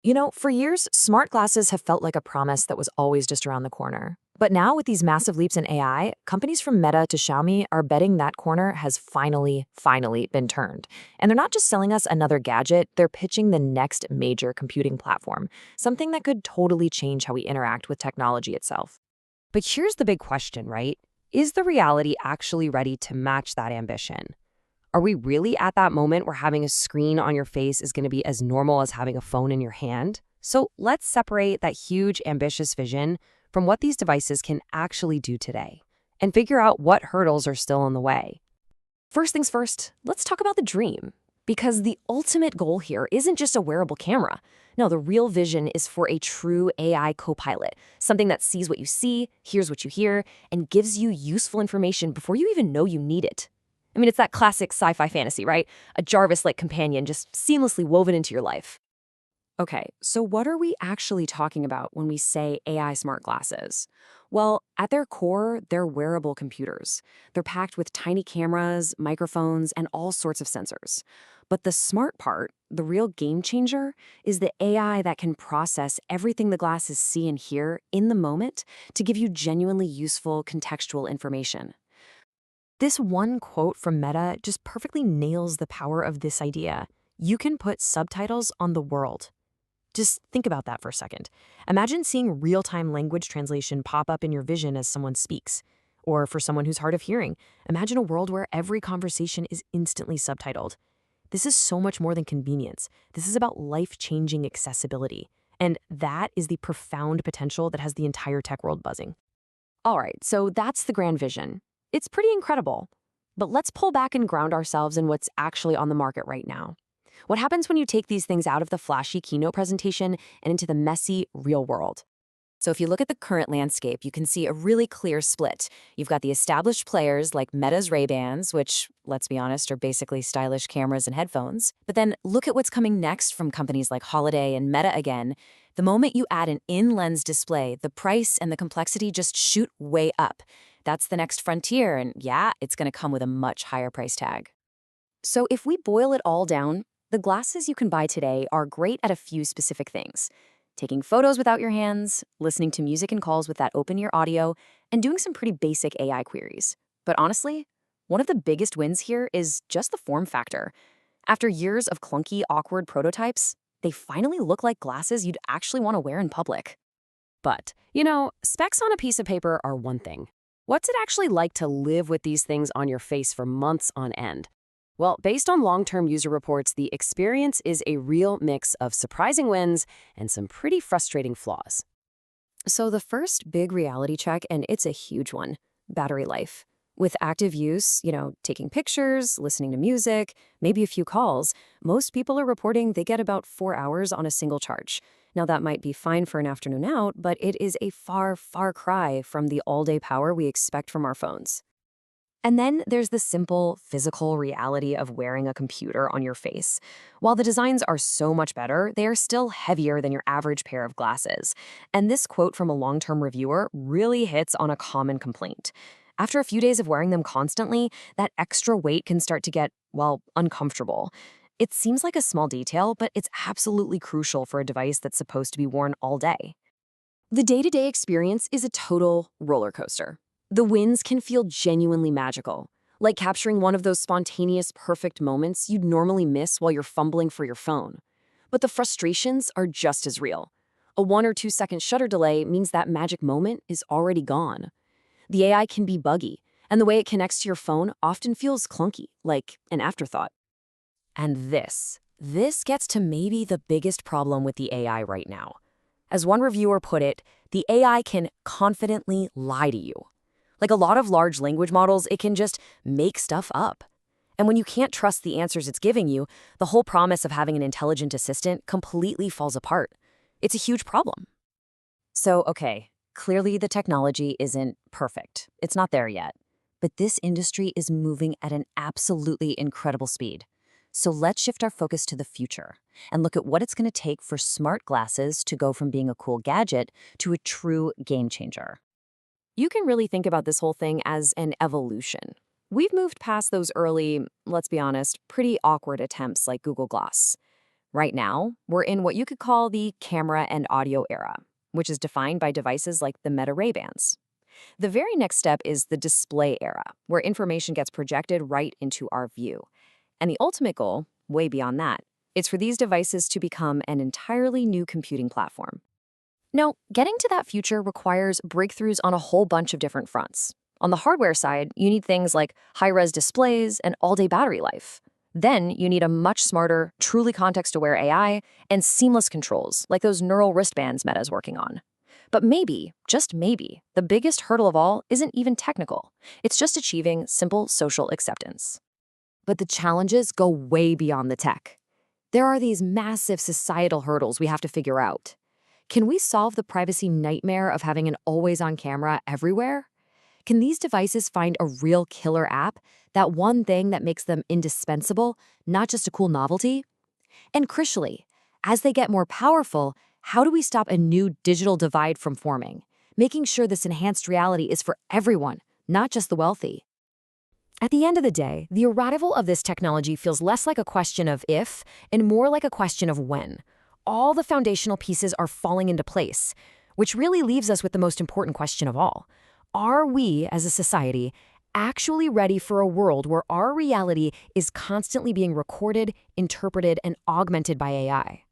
For years, smart glasses have felt like a promise that was always just around the corner. But now, with these massive leaps in AI, companies from Meta to Xiaomi are betting that corner has finally been turned. And they're not just selling us another gadget, they're pitching the next major computing platform, something that could totally change how we interact with technology itself. But here's the big question, right? Is the reality actually ready to match that ambition? Are we really at that moment where having a screen on your face is going to be as normal as having a phone in your hand? So let's separate that huge, ambitious vision from what these devices can actually do today and figure out what hurdles are still in the way. First things first, let's talk about the dream. Because the ultimate goal here isn't just a wearable camera. No, the real vision is for a true AI co-pilot, something that sees what you see, hears what you hear, and gives you useful information before you even know you need it. I mean, it's that classic sci-fi fantasy, right? A Jarvis-like companion just seamlessly woven into your life. Okay, so what are we actually talking about when we say AI smart glasses? Well, at their core, they're wearable computers. They're packed with tiny cameras, microphones, and all sorts of sensors. But the smart part, the real game changer, is the AI that can process everything the glasses see and hear in the moment to give you genuinely useful contextual information. This one quote from Meta just perfectly nails the power of this idea. You can put subtitles on the world. Just think about that for a second. Imagine seeing real-time language translation pop up in your vision as someone speaks. Or for someone who's hard of hearing, imagine a world where every conversation is instantly subtitled. This is so much more than convenience. This is about life-changing accessibility. And that is the profound potential that has the entire tech world buzzing. All right, so that's the grand vision. It's pretty incredible. But let's pull back and ground ourselves in what's actually on the market right now. What happens when you take these things out of the flashy keynote presentation and into the messy, real world? So if you look at the current landscape, you can see a really clear split. You've got the established players like Meta's Ray-Bans, which, let's be honest, are basically stylish cameras and headphones. But then look at what's coming next from companies like Holiday and Meta again. The moment you add an in-lens display, the price and the complexity just shoot way up. That's the next frontier, and yeah, it's going to come with a much higher price tag. So if we boil it all down, the glasses you can buy today are great at a few specific things. Taking photos without your hands, listening to music and calls with that open-ear audio, and doing some pretty basic AI queries. But honestly, one of the biggest wins here is just the form factor. After years of clunky, awkward prototypes, they finally look like glasses you'd actually want to wear in public. But, specs on a piece of paper are one thing. What's it actually like to live with these things on your face for months on end? Well, based on long-term user reports, the experience is a real mix of surprising wins and some pretty frustrating flaws. So the first big reality check, and it's a huge one, battery life. With active use, taking pictures, listening to music, maybe a few calls, most people are reporting they get about 4 hours on a single charge. Now that might be fine for an afternoon out, but it is a far cry from the all-day power we expect from our phones. And then there's the simple physical reality of wearing a computer on your face. While the designs are so much better, they are still heavier than your average pair of glasses. And this quote from a long-term reviewer really hits on a common complaint. After a few days of wearing them constantly, that extra weight can start to get, well, uncomfortable. It seems like a small detail, but it's absolutely crucial for a device that's supposed to be worn all day. The day-to-day experience is a total roller coaster. The wins can feel genuinely magical, like capturing one of those spontaneous, perfect moments you'd normally miss while you're fumbling for your phone. But the frustrations are just as real. A 1 or 2 second shutter delay means that magic moment is already gone. The AI can be buggy, and the way it connects to your phone often feels clunky, like an afterthought. And this gets to maybe the biggest problem with the AI right now. As one reviewer put it, the AI can confidently lie to you. Like a lot of large language models, it can just make stuff up. And when you can't trust the answers it's giving you, the whole promise of having an intelligent assistant completely falls apart. It's a huge problem. So, okay, clearly the technology isn't perfect. It's not there yet. But this industry is moving at an absolutely incredible speed. So let's shift our focus to the future and look at what it's going to take for smart glasses to go from being a cool gadget to a true game changer. You can really think about this whole thing as an evolution. We've moved past those early, let's be honest, pretty awkward attempts like Google Glass. Right now, we're in what you could call the camera and audio era, which is defined by devices like the Meta Ray-Bans. The very next step is the display era, where information gets projected right into our view. And the ultimate goal, way beyond that, is for these devices to become an entirely new computing platform. Now, getting to that future requires breakthroughs on a whole bunch of different fronts. On the hardware side, you need things like high-res displays and all-day battery life. Then you need a much smarter, truly context-aware AI and seamless controls, like those neural wristbands Meta's working on. But maybe, just maybe, the biggest hurdle of all isn't even technical. It's just achieving simple social acceptance. But the challenges go way beyond the tech. There are these massive societal hurdles we have to figure out. Can we solve the privacy nightmare of having an always-on camera everywhere? Can these devices find a real killer app, that one thing that makes them indispensable, not just a cool novelty? And crucially, as they get more powerful, how do we stop a new digital divide from forming, making sure this enhanced reality is for everyone, not just the wealthy? At the end of the day, the arrival of this technology feels less like a question of if and more like a question of when. All the foundational pieces are falling into place, which really leaves us with the most important question of all. Are we, as a society, actually ready for a world where our reality is constantly being recorded, interpreted, and augmented by AI?